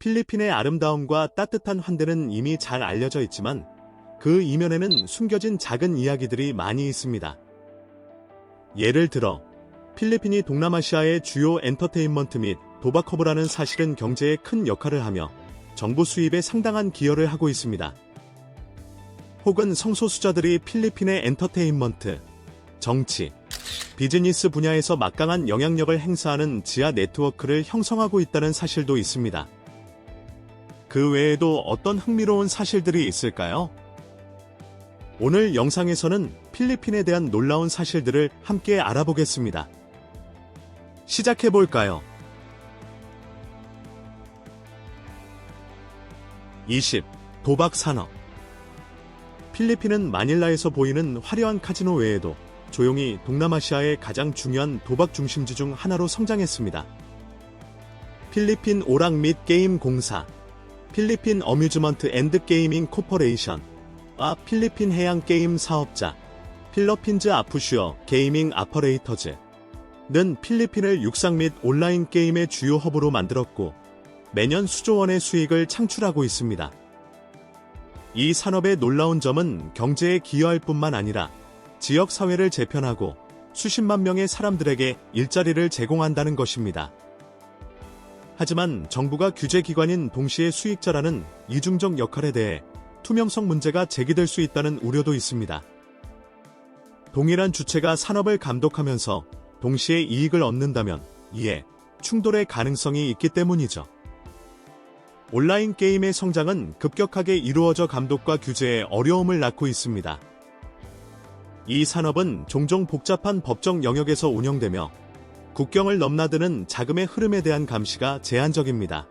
필리핀의 아름다움과 따뜻한 환대는 이미 잘 알려져 있지만 그 이면에는 숨겨진 작은 이야기들이 많이 있습니다. 예를 들어 필리핀이 동남아시아의 주요 엔터테인먼트 및 도박허브라는 사실은 경제에 큰 역할을 하며 정부 수입에 상당한 기여를 하고 있습니다. 혹은 성소수자들이 필리핀의 엔터테인먼트, 정치, 비즈니스 분야에서 막강한 영향력을 행사하는 지하 네트워크를 형성하고 있다는 사실도 있습니다. 그 외에도 어떤 흥미로운 사실들이 있을까요? 오늘 영상에서는 필리핀에 대한 놀라운 사실들을 함께 알아보겠습니다. 시작해볼까요? 20. 도박 산업. 필리핀은 마닐라에서 보이는 화려한 카지노 외에도 조용히 동남아시아의 가장 중요한 도박 중심지 중 하나로 성장했습니다. 필리핀 오락 및 게임 공사, 필리핀 어뮤즈먼트 앤드 게이밍 코퍼레이션, 필리핀 해양 게임 사업자, 필러핀즈 아프슈어 게이밍 아퍼레이터즈는 필리핀을 육상 및 온라인 게임의 주요 허브로 만들었고 매년 수조 원의 수익을 창출하고 있습니다. 이 산업의 놀라운 점은 경제에 기여할 뿐만 아니라 지역 사회를 재편하고 수십만 명의 사람들에게 일자리를 제공한다는 것입니다. 하지만 정부가 규제기관인 동시에 수익자라는 이중적 역할에 대해 투명성 문제가 제기될 수 있다는 우려도 있습니다. 동일한 주체가 산업을 감독하면서 동시에 이익을 얻는다면 이에 충돌의 가능성이 있기 때문이죠. 온라인 게임의 성장은 급격하게 이루어져 감독과 규제에 어려움을 낳고 있습니다. 이 산업은 종종 복잡한 법적 영역에서 운영되며 국경을 넘나드는 자금의 흐름에 대한 감시가 제한적입니다.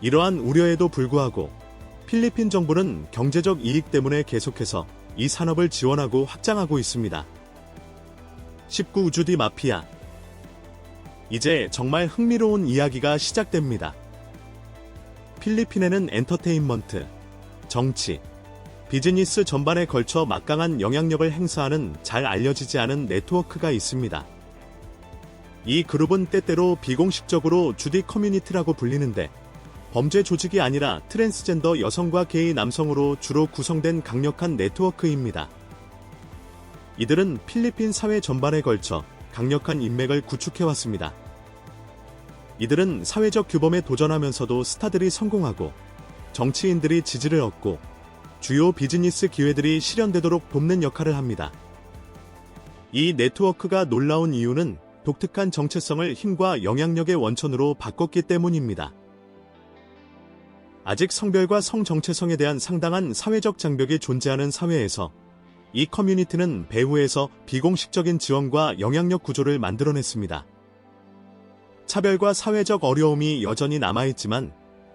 이러한 우려에도 불구하고 필리핀 정부는 경제적 이익 때문에 계속해서 이 산업을 지원하고 확장하고 있습니다. 19. 우주디 마피아. 이제 정말 흥미로운 이야기가 시작됩니다. 필리핀에는 엔터테인먼트, 정치, 비즈니스 전반에 걸쳐 막강한 영향력을 행사하는 잘 알려지지 않은 네트워크가 있습니다. 이 그룹은 때때로 비공식적으로 주디 커뮤니티라고 불리는데 범죄 조직이 아니라 트랜스젠더 여성과 게이 남성으로 주로 구성된 강력한 네트워크입니다. 이들은 필리핀 사회 전반에 걸쳐 강력한 인맥을 구축해왔습니다. 이들은 사회적 규범에 도전하면서도 스타들이 성공하고 정치인들이 지지를 얻고 주요 비즈니스 기회들이 실현되도록 돕는 역할을 합니다. 이 네트워크가 놀라운 이유는 독특한 정체성을 힘과 영향력의 원천으로 바꿨기 때문입니다. 아직 성별과 성 정체성에 대한 상당한 사회적 장벽이 존재하는 사회에서 이 커뮤니티는 배후에서 비공식적인 지원과 영향력 구조를 만들어냈습니다. 차별과 사회적 어려움이 여전히 남아있지만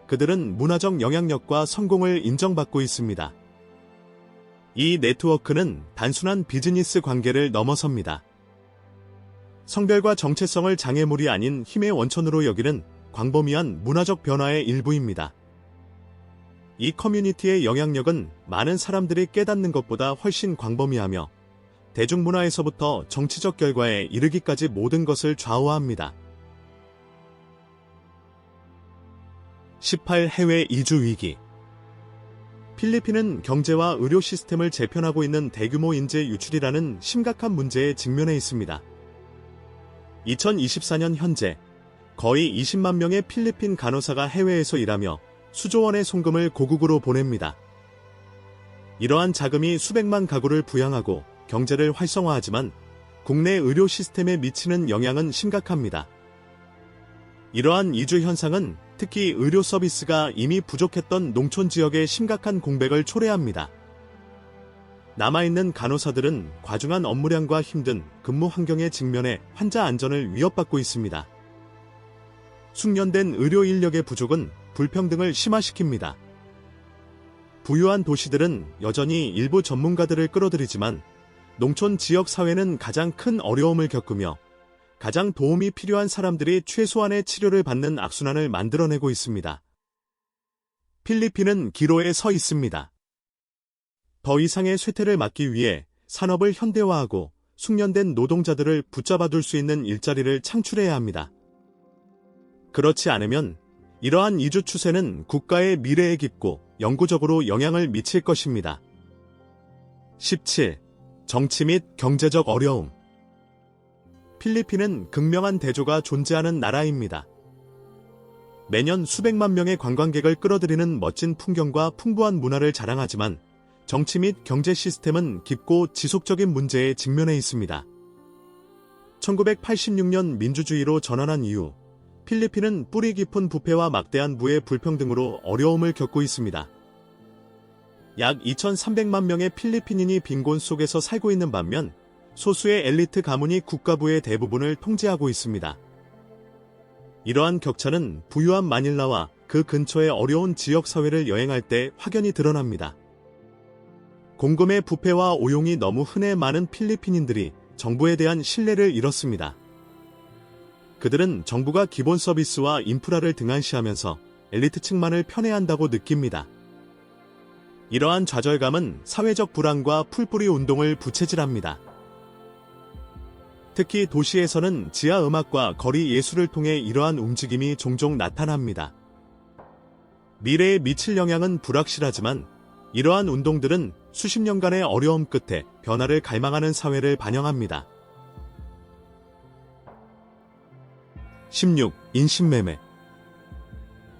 그들은 문화적 영향력과 성공을 인정받고 있습니다. 이 네트워크는 단순한 비즈니스 관계를 넘어섭니다. 성별과 정체성을 장애물이 아닌 힘의 원천으로 여기는 광범위한 문화적 변화의 일부입니다. 이 커뮤니티의 영향력은 많은 사람들이 깨닫는 것보다 훨씬 광범위하며 대중문화에서부터 정치적 결과에 이르기까지 모든 것을 좌우합니다. 18. 해외 이주 위기. 필리핀은 경제와 의료 시스템을 재편하고 있는 대규모 인재 유출이라는 심각한 문제에 직면해 있습니다. 2024년 현재 거의 20만 명의 필리핀 간호사가 해외에서 일하며 수조 원의 송금을 고국으로 보냅니다. 이러한 자금이 수백만 가구를 부양하고 경제를 활성화하지만 국내 의료 시스템에 미치는 영향은 심각합니다. 이러한 이주 현상은 특히 의료 서비스가 이미 부족했던 농촌 지역의 심각한 공백을 초래합니다. 남아있는 간호사들은 과중한 업무량과 힘든 근무 환경에 직면해 환자 안전을 위협받고 있습니다. 숙련된 의료 인력의 부족은 불평등을 심화시킵니다. 부유한 도시들은 여전히 일부 전문가들을 끌어들이지만 농촌 지역 사회는 가장 큰 어려움을 겪으며 가장 도움이 필요한 사람들이 최소한의 치료를 받는 악순환을 만들어내고 있습니다. 필리핀은 기로에 서 있습니다. 더 이상의 쇠퇴를 막기 위해 산업을 현대화하고 숙련된 노동자들을 붙잡아둘 수 있는 일자리를 창출해야 합니다. 그렇지 않으면 이러한 이주 추세는 국가의 미래에 깊고 영구적으로 영향을 미칠 것입니다. 17. 정치 및 경제적 어려움. 필리핀은 극명한 대조가 존재하는 나라입니다. 매년 수백만 명의 관광객을 끌어들이는 멋진 풍경과 풍부한 문화를 자랑하지만 정치 및 경제 시스템은 깊고 지속적인 문제에 직면해 있습니다. 1986년 민주주의로 전환한 이후 필리핀은 뿌리 깊은 부패와 막대한 부의 불평등으로 어려움을 겪고 있습니다. 약 2,300만 명의 필리핀인이 빈곤 속에서 살고 있는 반면 소수의 엘리트 가문이 국가부의 대부분을 통제하고 있습니다. 이러한 격차는 부유한 마닐라와 그 근처의 어려운 지역사회를 여행할 때 확연히 드러납니다. 공금의 부패와 오용이 너무 흔해 많은 필리핀인들이 정부에 대한 신뢰를 잃었습니다. 그들은 정부가 기본 서비스와 인프라를 등한시하면서 엘리트층만을 편애한다고 느낍니다. 이러한 좌절감은 사회적 불안과 풀뿌리 운동을 부채질합니다. 특히 도시에서는 지하 음악과 거리 예술을 통해 이러한 움직임이 종종 나타납니다. 미래에 미칠 영향은 불확실하지만 이러한 운동들은 수십 년간의 어려움 끝에 변화를 갈망하는 사회를 반영합니다. 16. 인신매매.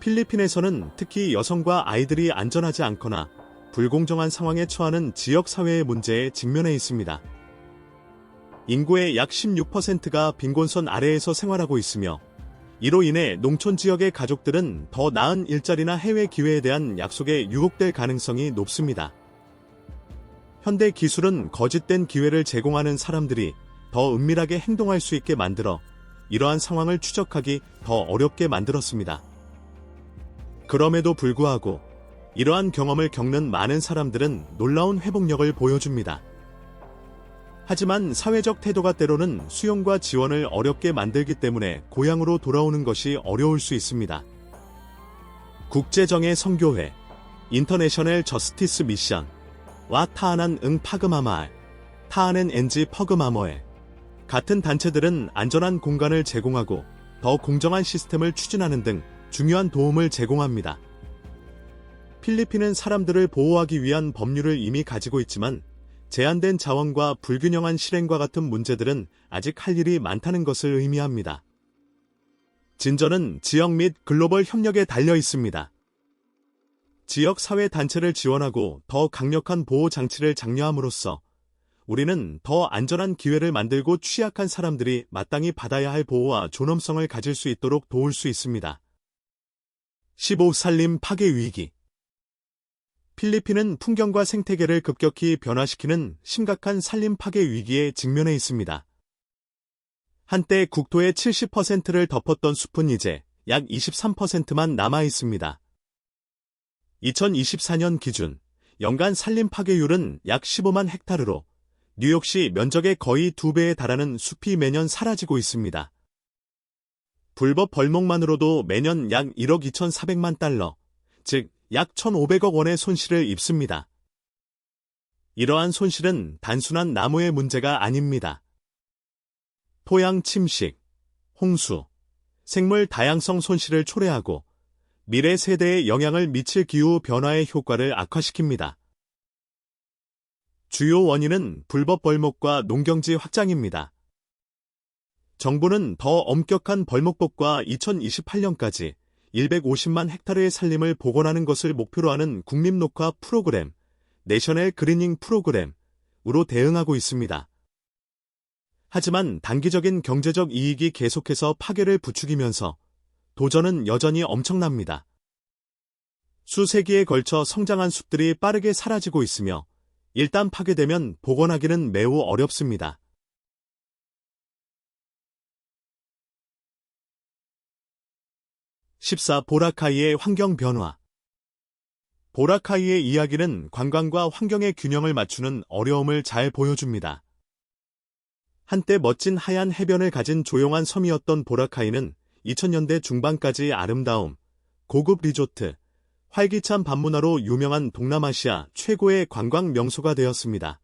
필리핀에서는 특히 여성과 아이들이 안전하지 않거나 불공정한 상황에 처하는 지역사회의 문제에 직면해 있습니다. 인구의 약 16%가 빈곤선 아래에서 생활하고 있으며 이로 인해 농촌 지역의 가족들은 더 나은 일자리나 해외 기회에 대한 약속에 유혹될 가능성이 높습니다. 현대 기술은 거짓된 기회를 제공하는 사람들이 더 은밀하게 행동할 수 있게 만들어 이러한 상황을 추적하기 더 어렵게 만들었습니다. 그럼에도 불구하고 이러한 경험을 겪는 많은 사람들은 놀라운 회복력을 보여줍니다. 하지만 사회적 태도가 때로는 수용과 지원을 어렵게 만들기 때문에 고향으로 돌아오는 것이 어려울 수 있습니다. 국제정예 선교회, 인터내셔널 저스티스 미션, 와 타안한 응 파그마마알, 타안엔 엔지 퍼그마머에 같은 단체들은 안전한 공간을 제공하고 더 공정한 시스템을 추진하는 등 중요한 도움을 제공합니다. 필리핀은 사람들을 보호하기 위한 법률을 이미 가지고 있지만 제한된 자원과 불균형한 실행과 같은 문제들은 아직 할 일이 많다는 것을 의미합니다. 진전은 지역 및 글로벌 협력에 달려 있습니다. 지역 사회 단체를 지원하고 더 강력한 보호 장치를 장려함으로써 우리는 더 안전한 기회를 만들고 취약한 사람들이 마땅히 받아야 할 보호와 존엄성을 가질 수 있도록 도울 수 있습니다. 15. 산림 파괴 위기. 필리핀은 풍경과 생태계를 급격히 변화시키는 심각한 산림 파괴 위기에 직면해 있습니다. 한때 국토의 70%를 덮었던 숲은 이제 약 23%만 남아 있습니다. 2024년 기준 연간 산림 파괴율은 약 15만 헥타르로 뉴욕시 면적의 거의 2배에 달하는 숲이 매년 사라지고 있습니다. 불법 벌목만으로도 매년 약 1억 2,400만 달러, 즉 약 1,500억 원의 손실을 입습니다. 이러한 손실은 단순한 나무의 문제가 아닙니다. 토양 침식, 홍수, 생물 다양성 손실을 초래하고 미래 세대에 영향을 미칠 기후 변화의 효과를 악화시킵니다. 주요 원인은 불법 벌목과 농경지 확장입니다. 정부는 더 엄격한 벌목법과 2028년까지 150만 헥타르의 산림을 복원하는 것을 목표로 하는 국립녹화 프로그램, 내셔널 그리닝 프로그램으로 대응하고 있습니다. 하지만 단기적인 경제적 이익이 계속해서 파괴를 부추기면서 도전은 여전히 엄청납니다. 수세기에 걸쳐 성장한 숲들이 빠르게 사라지고 있으며 일단 파괴되면 복원하기는 매우 어렵습니다. 14. 보라카이의 환경 변화. 보라카이의 이야기는 관광과 환경의 균형을 맞추는 어려움을 잘 보여줍니다. 한때 멋진 하얀 해변을 가진 조용한 섬이었던 보라카이는 2000년대 중반까지 아름다움, 고급 리조트, 활기찬 밤문화로 유명한 동남아시아 최고의 관광 명소가 되었습니다.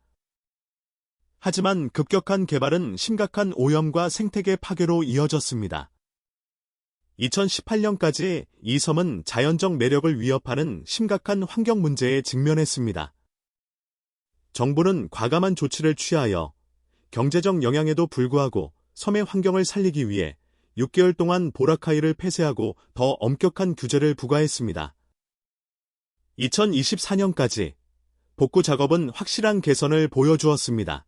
하지만 급격한 개발은 심각한 오염과 생태계 파괴로 이어졌습니다. 2018년까지 이 섬은 자연적 매력을 위협하는 심각한 환경 문제에 직면했습니다. 정부는 과감한 조치를 취하여 경제적 영향에도 불구하고 섬의 환경을 살리기 위해 6개월 동안 보라카이를 폐쇄하고 더 엄격한 규제를 부과했습니다. 2024년까지 복구 작업은 확실한 개선을 보여주었습니다.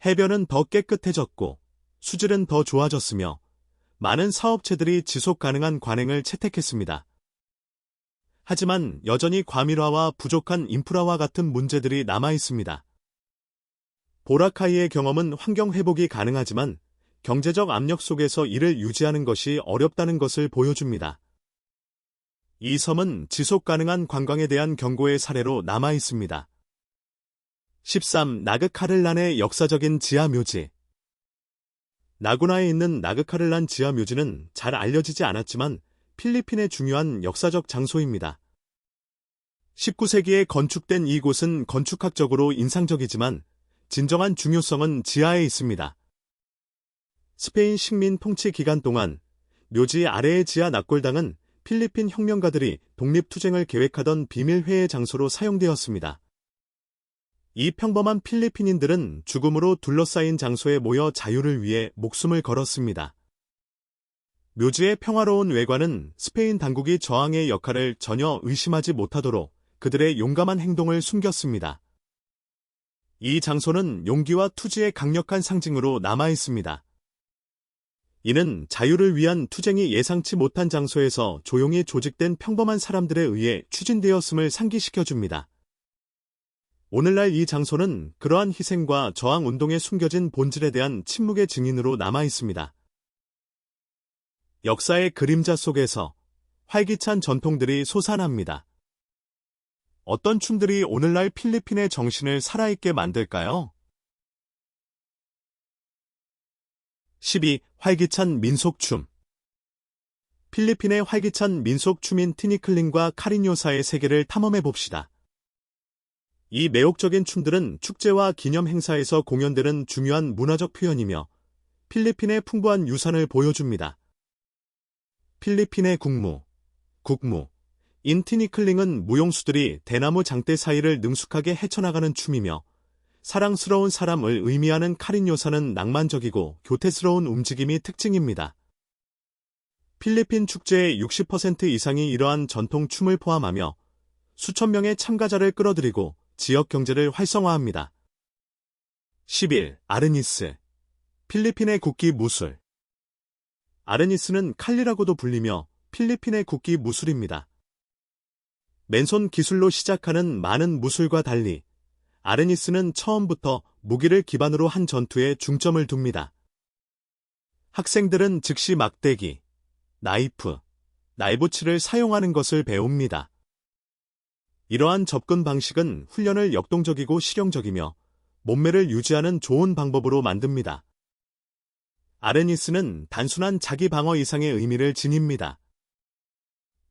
해변은 더 깨끗해졌고 수질은 더 좋아졌으며 많은 사업체들이 지속 가능한 관행을 채택했습니다. 하지만 여전히 과밀화와 부족한 인프라와 같은 문제들이 남아 있습니다. 보라카이의 경험은 환경 회복이 가능하지만 경제적 압력 속에서 이를 유지하는 것이 어렵다는 것을 보여줍니다. 이 섬은 지속 가능한 관광에 대한 경고의 사례로 남아 있습니다. 13. 나그카를란의 역사적인 지하 묘지. 나구나에 있는 나그카를란 지하 묘지는 잘 알려지지 않았지만 필리핀의 중요한 역사적 장소입니다. 19세기에 건축된 이곳은 건축학적으로 인상적이지만 진정한 중요성은 지하에 있습니다. 스페인 식민 통치 기간 동안 묘지 아래의 지하 낙골당은 필리핀 혁명가들이 독립투쟁을 계획하던 비밀회의 장소로 사용되었습니다. 이 평범한 필리핀인들은 죽음으로 둘러싸인 장소에 모여 자유를 위해 목숨을 걸었습니다. 묘지의 평화로운 외관은 스페인 당국이 저항의 역할을 전혀 의심하지 못하도록 그들의 용감한 행동을 숨겼습니다. 이 장소는 용기와 투지의 강력한 상징으로 남아 있습니다. 이는 자유를 위한 투쟁이 예상치 못한 장소에서 조용히 조직된 평범한 사람들에 의해 추진되었음을 상기시켜줍니다. 오늘날 이 장소는 그러한 희생과 저항 운동에 숨겨진 본질에 대한 침묵의 증인으로 남아 있습니다. 역사의 그림자 속에서 활기찬 전통들이 솟아납니다. 어떤 춤들이 오늘날 필리핀의 정신을 살아있게 만들까요? 12. 활기찬 민속춤. 필리핀의 활기찬 민속춤인 티니클린과 카리뇨사의 세계를 탐험해봅시다. 이 매혹적인 춤들은 축제와 기념 행사에서 공연되는 중요한 문화적 표현이며 필리핀의 풍부한 유산을 보여줍니다. 필리핀의 국무, 인티니클링은 무용수들이 대나무 장대 사이를 능숙하게 헤쳐나가는 춤이며 사랑스러운 사람을 의미하는 카리뇨사는 낭만적이고 교태스러운 움직임이 특징입니다. 필리핀 축제의 60% 이상이 이러한 전통 춤을 포함하며 수천 명의 참가자를 끌어들이고 지역 경제를 활성화합니다. 11. 아르니스. 필리핀의 국기 무술. 아르니스는 칼리라고도 불리며 필리핀의 국기 무술입니다. 맨손 기술로 시작하는 많은 무술과 달리 아르니스는 처음부터 무기를 기반으로 한 전투에 중점을 둡니다. 학생들은 즉시 막대기, 나이프, 날붙이를 사용하는 것을 배웁니다. 이러한 접근 방식은 훈련을 역동적이고 실용적이며 몸매를 유지하는 좋은 방법으로 만듭니다. 아르니스는 단순한 자기 방어 이상의 의미를 지닙니다.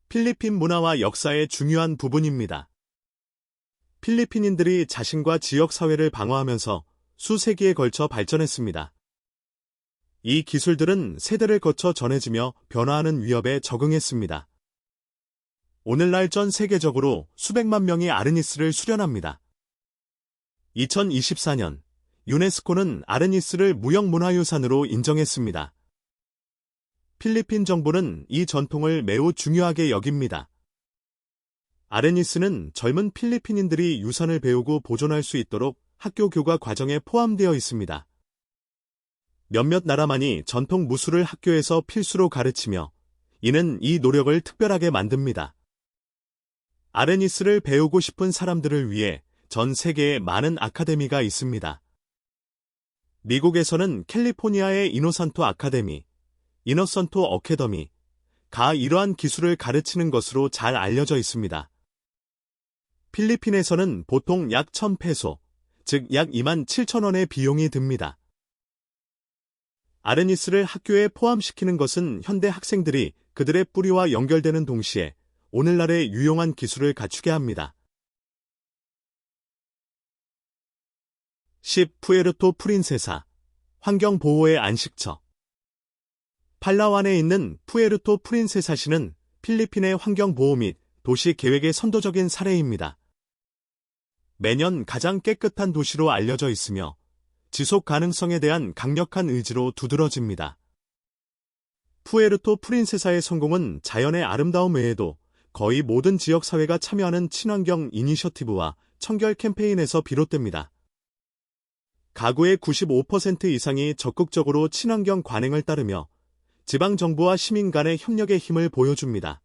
필리핀 문화와 역사의 중요한 부분입니다. 필리핀인들이 자신과 지역 사회를 방어하면서 수세기에 걸쳐 발전했습니다. 이 기술들은 세대를 거쳐 전해지며 변화하는 위협에 적응했습니다. 오늘날 전 세계적으로 수백만 명이 아르니스를 수련합니다. 2024년 유네스코는 아르니스를 무형문화유산으로 인정했습니다. 필리핀 정부는 이 전통을 매우 중요하게 여깁니다. 아르니스는 젊은 필리핀인들이 유산을 배우고 보존할 수 있도록 학교 교과 과정에 포함되어 있습니다. 몇몇 나라만이 전통 무술을 학교에서 필수로 가르치며 이는 이 노력을 특별하게 만듭니다. 아르니스를 배우고 싶은 사람들을 위해 전 세계에 많은 아카데미가 있습니다. 미국에서는 캘리포니아의 이노산토 아카데미, 이너선토 어캐더미가 이러한 기술을 가르치는 것으로 잘 알려져 있습니다. 필리핀에서는 보통 약 1000페소, 즉 약 27,000원의 비용이 듭니다. 아르니스를 학교에 포함시키는 것은 현대 학생들이 그들의 뿌리와 연결되는 동시에 오늘날의 유용한 기술을 갖추게 합니다. 10. 푸에르토 프린세사, 환경보호의 안식처. 팔라완에 있는 푸에르토 프린세사시는 필리핀의 환경보호 및 도시 계획의 선도적인 사례입니다. 매년 가장 깨끗한 도시로 알려져 있으며 지속 가능성에 대한 강력한 의지로 두드러집니다. 푸에르토 프린세사의 성공은 자연의 아름다움 외에도 거의 모든 지역 사회가 참여하는 친환경 이니셔티브와 청결 캠페인에서 비롯됩니다. 가구의 95% 이상이 적극적으로 친환경 관행을 따르며 지방정부와 시민 간의 협력의 힘을 보여줍니다.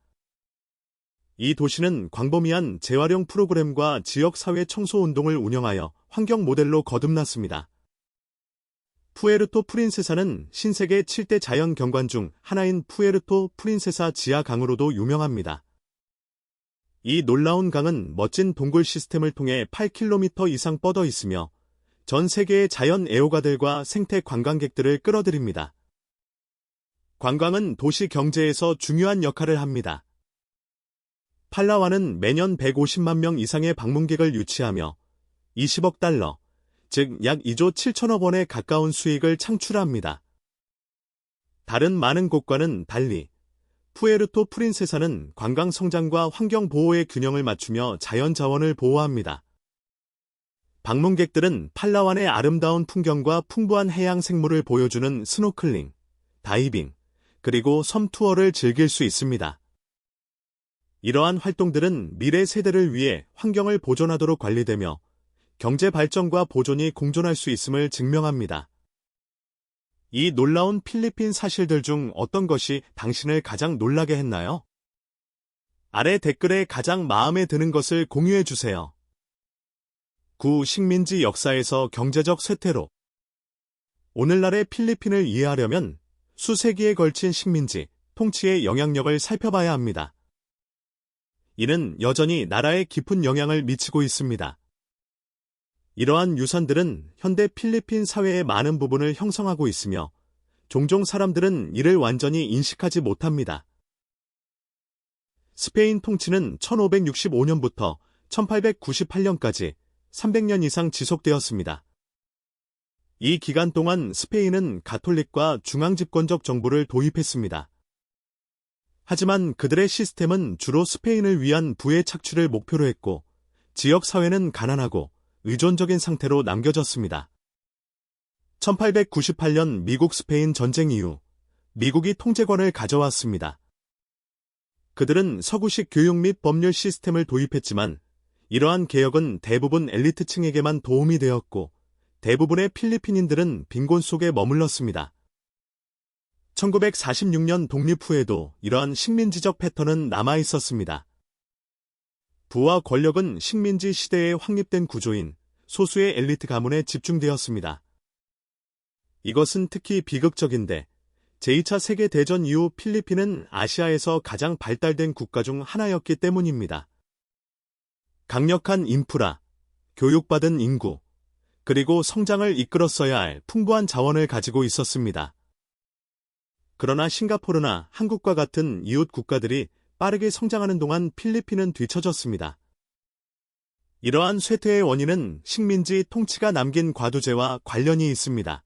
이 도시는 광범위한 재활용 프로그램과 지역사회 청소운동을 운영하여 환경 모델로 거듭났습니다. 푸에르토 프린세사는 신세계 7대 자연 경관 중 하나인 푸에르토 프린세사 지하강으로도 유명합니다. 이 놀라운 강은 멋진 동굴 시스템을 통해 8km 이상 뻗어 있으며 전 세계의 자연 애호가들과 생태 관광객들을 끌어들입니다. 관광은 도시 경제에서 중요한 역할을 합니다. 팔라완은 매년 150만 명 이상의 방문객을 유치하며 20억 달러, 즉 약 2조 7천억 원에 가까운 수익을 창출합니다. 다른 많은 곳과는 달리 푸에르토 프린세사는 관광 성장과 환경 보호의 균형을 맞추며 자연 자원을 보호합니다. 방문객들은 팔라완의 아름다운 풍경과 풍부한 해양 생물을 보여주는 스노클링, 다이빙, 그리고 섬 투어를 즐길 수 있습니다. 이러한 활동들은 미래 세대를 위해 환경을 보존하도록 관리되며 경제 발전과 보존이 공존할 수 있음을 증명합니다. 이 놀라운 필리핀 사실들 중 어떤 것이 당신을 가장 놀라게 했나요? 아래 댓글에 가장 마음에 드는 것을 공유해 주세요. 9. 식민지 역사에서 경제적 쇠퇴로. 오늘날의 필리핀을 이해하려면 수세기에 걸친 식민지, 통치의 영향력을 살펴봐야 합니다. 이는 여전히 나라에 깊은 영향을 미치고 있습니다. 이러한 유산들은 현대 필리핀 사회의 많은 부분을 형성하고 있으며 종종 사람들은 이를 완전히 인식하지 못합니다. 스페인 통치는 1565년부터 1898년까지 300년 이상 지속되었습니다. 이 기간 동안 스페인은 가톨릭과 중앙집권적 정부를 도입했습니다. 하지만 그들의 시스템은 주로 스페인을 위한 부의 착취를 목표로 했고 지역사회는 가난하고 의존적인 상태로 남겨졌습니다. 1898년 미국 스페인 전쟁 이후 미국이 통제권을 가져왔습니다. 그들은 서구식 교육 및 법률 시스템을 도입했지만 이러한 개혁은 대부분 엘리트층에게만 도움이 되었고 대부분의 필리핀인들은 빈곤 속에 머물렀습니다. 1946년 독립 후에도 이러한 식민지적 패턴은 남아있었습니다. 부와 권력은 식민지 시대에 확립된 구조인 소수의 엘리트 가문에 집중되었습니다. 이것은 특히 비극적인데 제2차 세계대전 이후 필리핀은 아시아에서 가장 발달된 국가 중 하나였기 때문입니다. 강력한 인프라, 교육받은 인구, 그리고 성장을 이끌었어야 할 풍부한 자원을 가지고 있었습니다. 그러나 싱가포르나 한국과 같은 이웃 국가들이 빠르게 성장하는 동안 필리핀은 뒤처졌습니다. 이러한 쇠퇴의 원인은 식민지 통치가 남긴 과두제와 관련이 있습니다.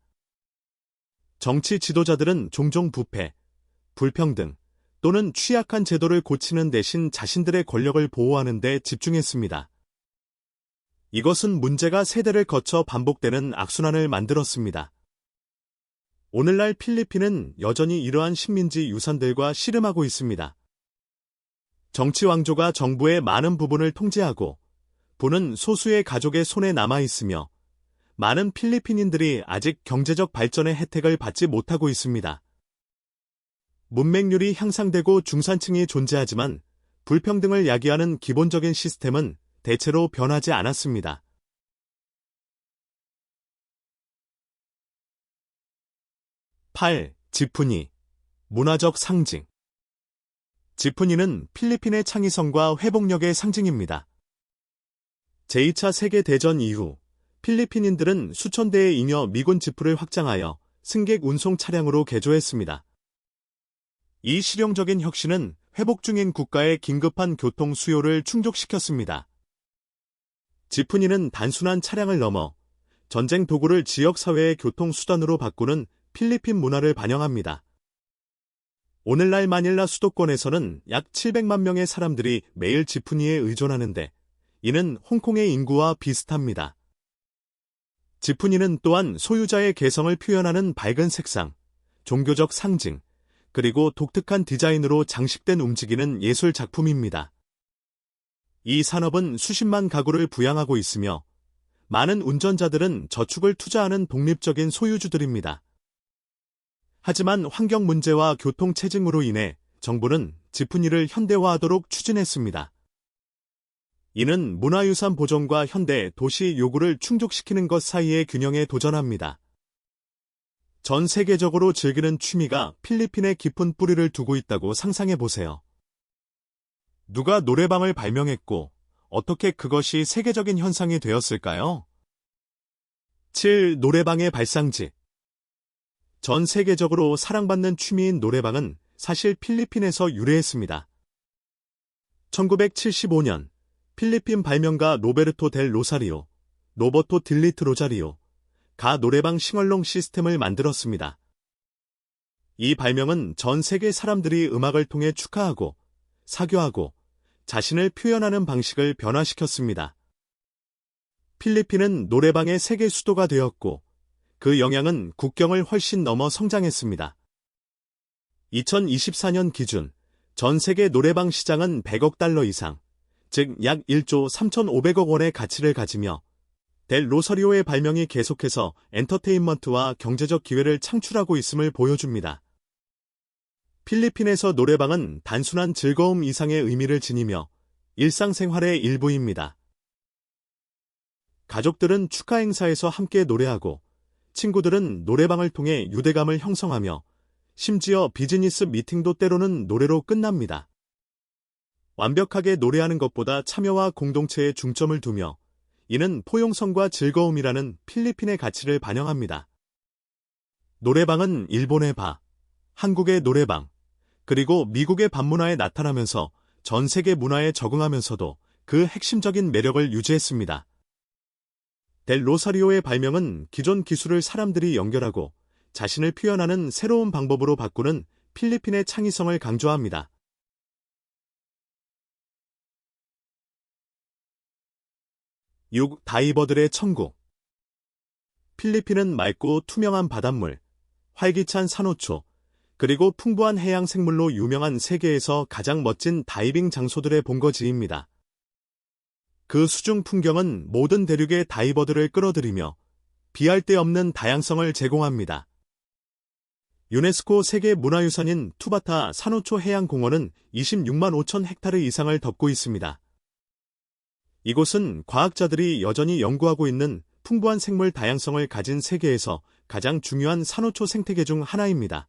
정치 지도자들은 종종 부패, 불평등 또는 취약한 제도를 고치는 대신 자신들의 권력을 보호하는 데 집중했습니다. 이것은 문제가 세대를 거쳐 반복되는 악순환을 만들었습니다. 오늘날 필리핀은 여전히 이러한 식민지 유산들과 씨름하고 있습니다. 정치 왕조가 정부의 많은 부분을 통제하고 부는 소수의 가족의 손에 남아 있으며 많은 필리핀인들이 아직 경제적 발전의 혜택을 받지 못하고 있습니다. 문맹률이 향상되고 중산층이 존재하지만 불평등을 야기하는 기본적인 시스템은 대체로 변하지 않았습니다. 8. 지푸니, 문화적 상징. 지푸니는 필리핀의 창의성과 회복력의 상징입니다. 제2차 세계대전 이후 필리핀인들은 수천 대의 잉여 미군 지프를 확장하여 승객 운송 차량으로 개조했습니다. 이 실용적인 혁신은 회복 중인 국가의 긴급한 교통 수요를 충족시켰습니다. 지푸니는 단순한 차량을 넘어 전쟁 도구를 지역사회의 교통수단으로 바꾸는 필리핀 문화를 반영합니다. 오늘날 마닐라 수도권에서는 약 700만 명의 사람들이 매일 지푸니에 의존하는데 이는 홍콩의 인구와 비슷합니다. 지푸니는 또한 소유자의 개성을 표현하는 밝은 색상, 종교적 상징, 그리고 독특한 디자인으로 장식된 움직이는 예술 작품입니다. 이 산업은 수십만 가구를 부양하고 있으며 많은 운전자들은 저축을 투자하는 독립적인 소유주들입니다. 하지만 환경 문제와 교통 체증으로 인해 정부는 지푸니를 현대화하도록 추진했습니다. 이는 문화유산 보존과 현대 도시 요구를 충족시키는 것 사이의 균형에 도전합니다. 전 세계적으로 즐기는 취미가 필리핀에 깊은 뿌리를 두고 있다고 상상해 보세요. 누가 노래방을 발명했고 어떻게 그것이 세계적인 현상이 되었을까요? 7. 노래방의 발상지. 전 세계적으로 사랑받는 취미인 노래방은 사실 필리핀에서 유래했습니다. 1975년 필리핀 발명가 로베르토 델 로사리오, 로버토 딜리트 로자리오, 가 노래방 싱얼롱 시스템을 만들었습니다. 이 발명은 전 세계 사람들이 음악을 통해 축하하고 사교하고 자신을 표현하는 방식을 변화시켰습니다. 필리핀은 노래방의 세계 수도가 되었고 그 영향은 국경을 훨씬 넘어 성장했습니다. 2024년 기준 전 세계 노래방 시장은 100억 달러 이상, 즉 약 1조 3,500억 원의 가치를 가지며 델 로서리오의 발명이 계속해서 엔터테인먼트와 경제적 기회를 창출하고 있음을 보여줍니다. 필리핀에서 노래방은 단순한 즐거움 이상의 의미를 지니며 일상생활의 일부입니다. 가족들은 축하 행사에서 함께 노래하고 친구들은 노래방을 통해 유대감을 형성하며 심지어 비즈니스 미팅도 때로는 노래로 끝납니다. 완벽하게 노래하는 것보다 참여와 공동체에 중점을 두며 이는 포용성과 즐거움이라는 필리핀의 가치를 반영합니다. 노래방은 일본의 바, 한국의 노래방, 그리고 미국의 밤문화에 나타나면서 전 세계 문화에 적응하면서도 그 핵심적인 매력을 유지했습니다. 델 로사리오의 발명은 기존 기술을 사람들이 연결하고 자신을 표현하는 새로운 방법으로 바꾸는 필리핀의 창의성을 강조합니다. 6. 다이버들의 천국. 필리핀은 맑고 투명한 바닷물, 활기찬 산호초, 그리고 풍부한 해양 생물로 유명한 세계에서 가장 멋진 다이빙 장소들의 본거지입니다. 그 수중 풍경은 모든 대륙의 다이버들을 끌어들이며 비할 데 없는 다양성을 제공합니다. 유네스코 세계 문화유산인 투바타 산호초 해양공원은 26만 5천 헥타르 이상을 덮고 있습니다. 이곳은 과학자들이 여전히 연구하고 있는 풍부한 생물 다양성을 가진 세계에서 가장 중요한 산호초 생태계 중 하나입니다.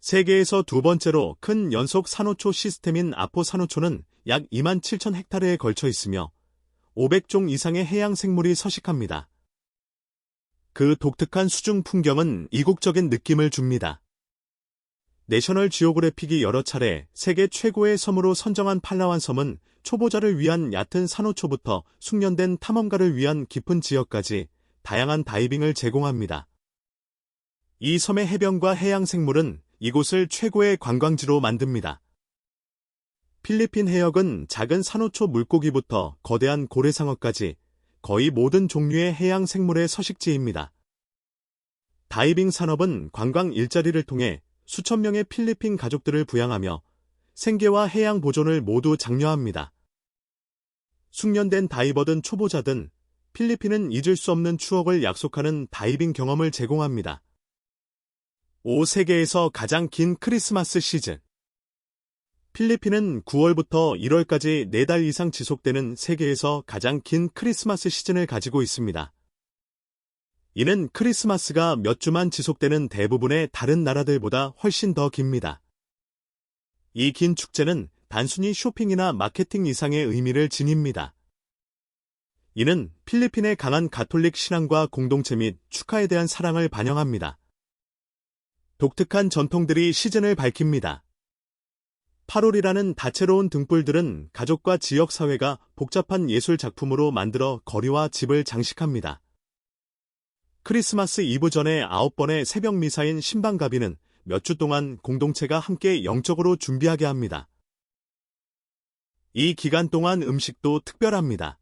세계에서 두 번째로 큰 연속 산호초 시스템인 아포 산호초는 약 2만 7천 헥타르에 걸쳐 있으며 500종 이상의 해양 생물이 서식합니다. 그 독특한 수중 풍경은 이국적인 느낌을 줍니다. 내셔널 지오그래픽이 여러 차례 세계 최고의 섬으로 선정한 팔라완 섬은 초보자를 위한 얕은 산호초부터 숙련된 탐험가를 위한 깊은 지역까지 다양한 다이빙을 제공합니다. 이 섬의 해변과 해양 생물은 이곳을 최고의 관광지로 만듭니다. 필리핀 해역은 작은 산호초 물고기부터 거대한 고래상어까지 거의 모든 종류의 해양 생물의 서식지입니다. 다이빙 산업은 관광 일자리를 통해 수천 명의 필리핀 가족들을 부양하며 생계와 해양 보존을 모두 장려합니다. 숙련된 다이버든 초보자든 필리핀은 잊을 수 없는 추억을 약속하는 다이빙 경험을 제공합니다. 5. 세계에서 가장 긴 크리스마스 시즌. 필리핀은 9월부터 1월까지 4달 이상 지속되는 세계에서 가장 긴 크리스마스 시즌을 가지고 있습니다. 이는 크리스마스가 몇 주만 지속되는 대부분의 다른 나라들보다 훨씬 더 깁니다. 이 긴 축제는 단순히 쇼핑이나 마케팅 이상의 의미를 지닙니다. 이는 필리핀의 강한 가톨릭 신앙과 공동체 및 축하에 대한 사랑을 반영합니다. 독특한 전통들이 시즌을 밝힙니다. 8월이라는 다채로운 등불들은 가족과 지역사회가 복잡한 예술 작품으로 만들어 거리와 집을 장식합니다. 크리스마스 이브 전에 9번의 새벽 미사인 신방가비는 몇 주 동안 공동체가 함께 영적으로 준비하게 합니다. 이 기간 동안 음식도 특별합니다.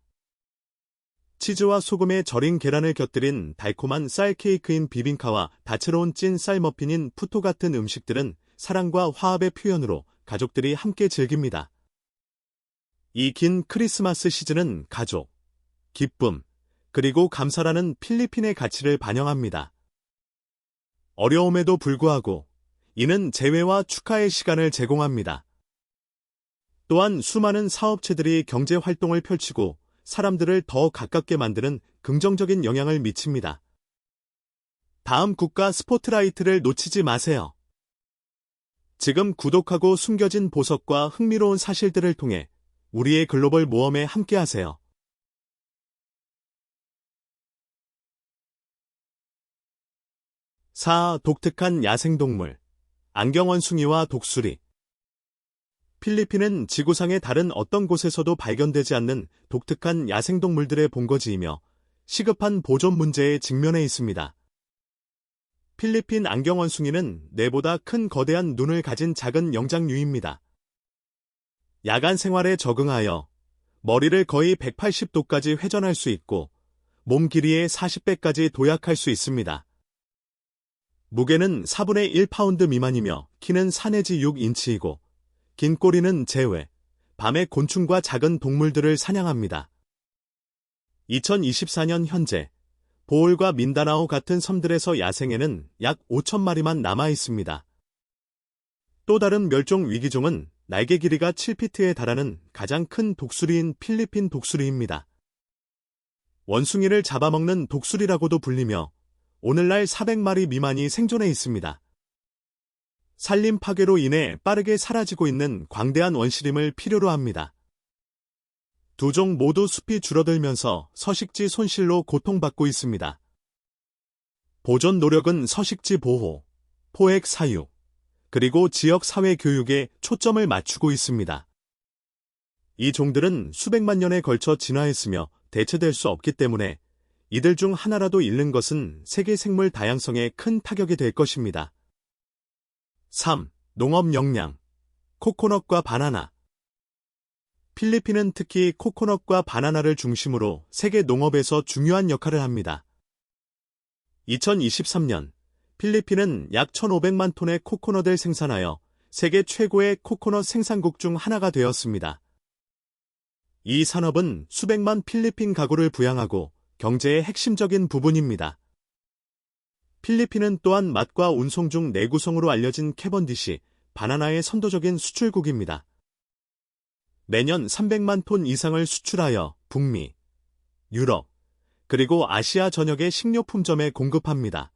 치즈와 소금에 절인 계란을 곁들인 달콤한 쌀 케이크인 비빈카와 다채로운 찐 쌀 머핀인 푸토 같은 음식들은 사랑과 화합의 표현으로 가족들이 함께 즐깁니다. 이 긴 크리스마스 시즌은 가족, 기쁨, 그리고 감사라는 필리핀의 가치를 반영합니다. 어려움에도 불구하고 이는 재회와 축하의 시간을 제공합니다. 또한 수많은 사업체들이 경제 활동을 펼치고 사람들을 더 가깝게 만드는 긍정적인 영향을 미칩니다. 다음 국가 스포트라이트를 놓치지 마세요. 지금 구독하고 숨겨진 보석과 흥미로운 사실들을 통해 우리의 글로벌 모험에 함께하세요. 4. 독특한 야생동물. 안경원숭이와 독수리. 필리핀은 지구상의 다른 어떤 곳에서도 발견되지 않는 독특한 야생동물들의 본거지이며 시급한 보존 문제에 직면해 있습니다. 필리핀 안경원숭이는 뇌보다 큰 거대한 눈을 가진 작은 영장류입니다. 야간 생활에 적응하여 머리를 거의 180도까지 회전할 수 있고 몸 길이의 40배까지 도약할 수 있습니다. 무게는 4분의 1파운드 미만이며 키는 4 내지 6인치이고 긴 꼬리는 제외, 밤에 곤충과 작은 동물들을 사냥합니다. 2024년 현재 보홀과 민다나오 같은 섬들에서 야생에는 약 5,000마리만 남아 있습니다. 또 다른 멸종 위기종은 날개 길이가 7피트에 달하는 가장 큰 독수리인 필리핀 독수리입니다. 원숭이를 잡아먹는 독수리라고도 불리며 오늘날 400마리 미만이 생존해 있습니다. 산림 파괴로 인해 빠르게 사라지고 있는 광대한 원시림을 필요로 합니다. 두 종 모두 숲이 줄어들면서 서식지 손실로 고통받고 있습니다. 보존 노력은 서식지 보호, 포획 사육, 그리고 지역 사회 교육에 초점을 맞추고 있습니다. 이 종들은 수백만 년에 걸쳐 진화했으며 대체될 수 없기 때문에 이들 중 하나라도 잃는 것은 세계 생물 다양성에 큰 타격이 될 것입니다. 3. 농업 역량. 코코넛과 바나나. 필리핀은 특히 코코넛과 바나나를 중심으로 세계 농업에서 중요한 역할을 합니다. 2023년 필리핀은 약 1,500만 톤의 코코넛을 생산하여 세계 최고의 코코넛 생산국 중 하나가 되었습니다. 이 산업은 수백만 필리핀 가구를 부양하고 경제의 핵심적인 부분입니다. 필리핀은 또한 맛과 운송 중 내구성으로 알려진 캐번디시, 바나나의 선도적인 수출국입니다. 매년 300만 톤 이상을 수출하여 북미, 유럽, 그리고 아시아 전역의 식료품점에 공급합니다.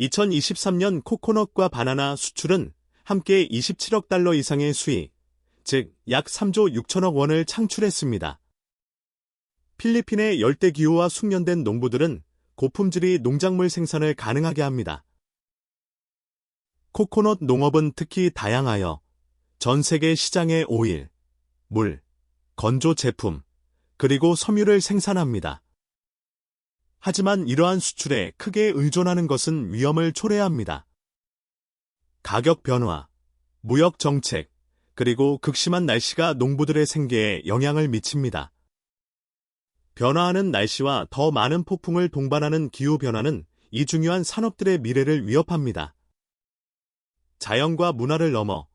2023년 코코넛과 바나나 수출은 함께 27억 달러 이상의 수익, 즉 약 3조 6천억 원을 창출했습니다. 필리핀의 열대기후와 숙련된 농부들은 고품질의 농작물 생산을 가능하게 합니다. 코코넛 농업은 특히 다양하여 전 세계 시장의 오일, 물, 건조 제품, 그리고 섬유를 생산합니다. 하지만 이러한 수출에 크게 의존하는 것은 위험을 초래합니다. 가격 변화, 무역 정책, 그리고 극심한 날씨가 농부들의 생계에 영향을 미칩니다. 변화하는 날씨와 더 많은 폭풍을 동반하는 기후변화는 이 중요한 산업들의 미래를 위협합니다. 자연과 문화를 넘어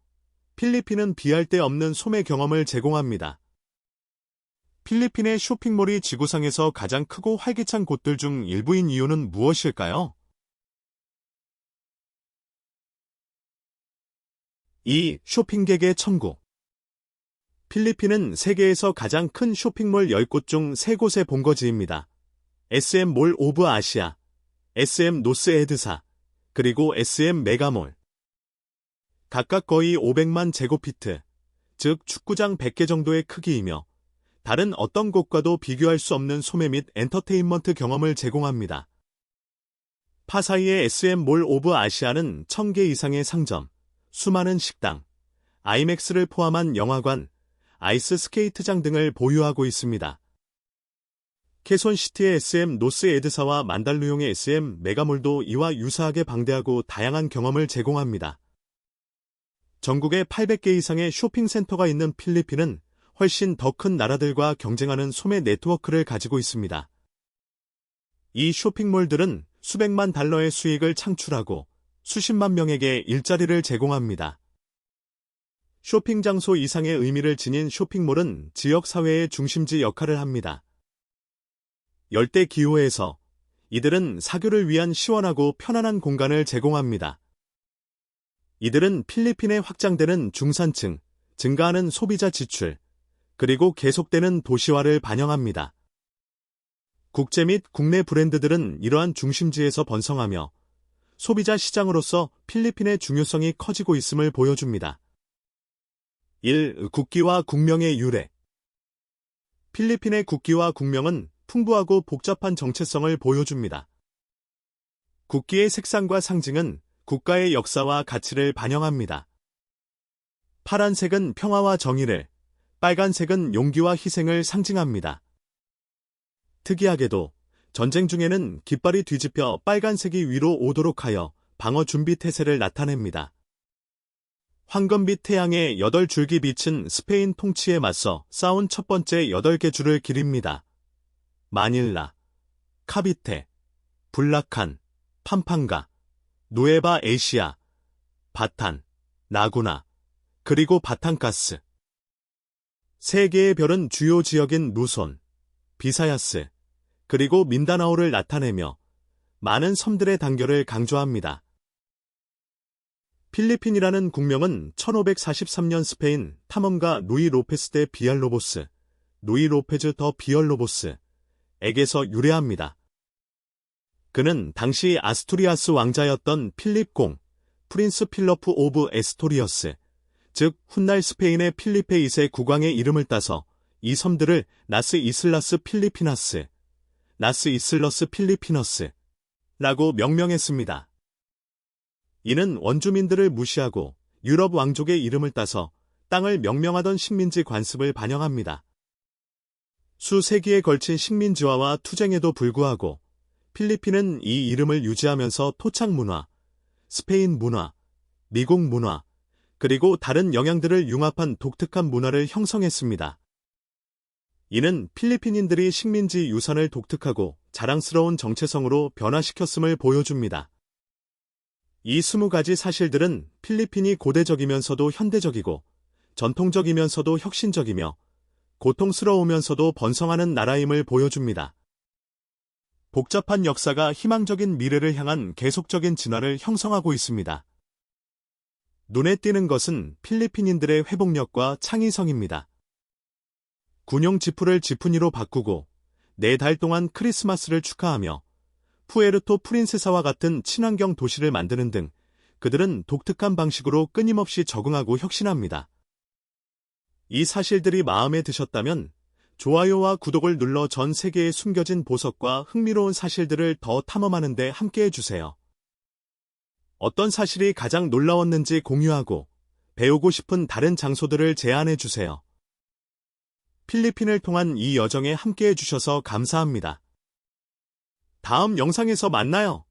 필리핀은 비할 데 없는 소매 경험을 제공합니다. 필리핀의 쇼핑몰이 지구상에서 가장 크고 활기찬 곳들 중 일부인 이유는 무엇일까요? 2. 쇼핑객의 천국. 필리핀은 세계에서 가장 큰 쇼핑몰 10곳 중 3곳의 본거지입니다. SM 몰 오브 아시아, SM 노스 에드사, 그리고 SM 메가몰. 각각 거의 500만 제곱피트, 즉 축구장 100개 정도의 크기이며 다른 어떤 곳과도 비교할 수 없는 소매 및 엔터테인먼트 경험을 제공합니다. 파사이의 SM 몰 오브 아시아는 1000개 이상의 상점, 수많은 식당, 아이맥스를 포함한 영화관, 아이스 스케이트장 등을 보유하고 있습니다. 케손시티의 SM 노스 에드사와 만달루용의 SM 메가몰도 이와 유사하게 방대하고 다양한 경험을 제공합니다. 전국에 800개 이상의 쇼핑센터가 있는 필리핀은 훨씬 더 큰 나라들과 경쟁하는 소매 네트워크를 가지고 있습니다. 이 쇼핑몰들은 수백만 달러의 수익을 창출하고 수십만 명에게 일자리를 제공합니다. 쇼핑 장소 이상의 의미를 지닌 쇼핑몰은 지역 사회의 중심지 역할을 합니다. 열대 기후에서 이들은 사교를 위한 시원하고 편안한 공간을 제공합니다. 이들은 필리핀에 확장되는 중산층, 증가하는 소비자 지출, 그리고 계속되는 도시화를 반영합니다. 국제 및 국내 브랜드들은 이러한 중심지에서 번성하며 소비자 시장으로서 필리핀의 중요성이 커지고 있음을 보여줍니다. 1. 국기와 국명의 유래. 필리핀의 국기와 국명은 풍부하고 복잡한 정체성을 보여줍니다. 국기의 색상과 상징은 국가의 역사와 가치를 반영합니다. 파란색은 평화와 정의를, 빨간색은 용기와 희생을 상징합니다. 특이하게도 전쟁 중에는 깃발이 뒤집혀 빨간색이 위로 오도록 하여 방어 준비 태세를 나타냅니다. 황금빛 태양의 8줄기 빛은 스페인 통치에 맞서 싸운 첫 번째 8개 줄을 기립니다. 마닐라, 카비테, 불라칸, 팜팡가, 누에바 에시아, 바탄, 라구나, 그리고 바탄가스. 세 개의 별은 주요 지역인 루손, 비사야스, 그리고 민다나오를 나타내며 많은 섬들의 단결을 강조합니다. 필리핀이라는 국명은 1543년 스페인 탐험가 루이 로페스 데 비알로보스, 루이 로페즈 더 비얼로보스에게서 유래합니다. 그는 당시 아스투리아스 왕자였던 필립 공, 프린스 필러프 오브 에스토리어스, 즉 훗날 스페인의 필리페 2세 국왕의 이름을 따서 이 섬들을 나스 이슬라스 필리피나스, 나스 이슬러스 필리피너스 라고 명명했습니다. 이는 원주민들을 무시하고 유럽 왕족의 이름을 따서 땅을 명명하던 식민지 관습을 반영합니다. 수세기에 걸친 식민지화와 투쟁에도 불구하고 필리핀은 이 이름을 유지하면서 토착 문화, 스페인 문화, 미국 문화, 그리고 다른 영향들을 융합한 독특한 문화를 형성했습니다. 이는 필리핀인들이 식민지 유산을 독특하고 자랑스러운 정체성으로 변화시켰음을 보여줍니다. 이 20가지 사실들은 필리핀이 고대적이면서도 현대적이고 전통적이면서도 혁신적이며 고통스러우면서도 번성하는 나라임을 보여줍니다. 복잡한 역사가 희망적인 미래를 향한 계속적인 진화를 형성하고 있습니다. 눈에 띄는 것은 필리핀인들의 회복력과 창의성입니다. 군용 지푸를 지푸니로 바꾸고 4달 동안 크리스마스를 축하하며 푸에르토 프린세사와 같은 친환경 도시를 만드는 등 그들은 독특한 방식으로 끊임없이 적응하고 혁신합니다. 이 사실들이 마음에 드셨다면 좋아요와 구독을 눌러 전 세계에 숨겨진 보석과 흥미로운 사실들을 더 탐험하는 데 함께해 주세요. 어떤 사실이 가장 놀라웠는지 공유하고 배우고 싶은 다른 장소들을 제안해 주세요. 필리핀을 통한 이 여정에 함께해 주셔서 감사합니다. 다음 영상에서 만나요.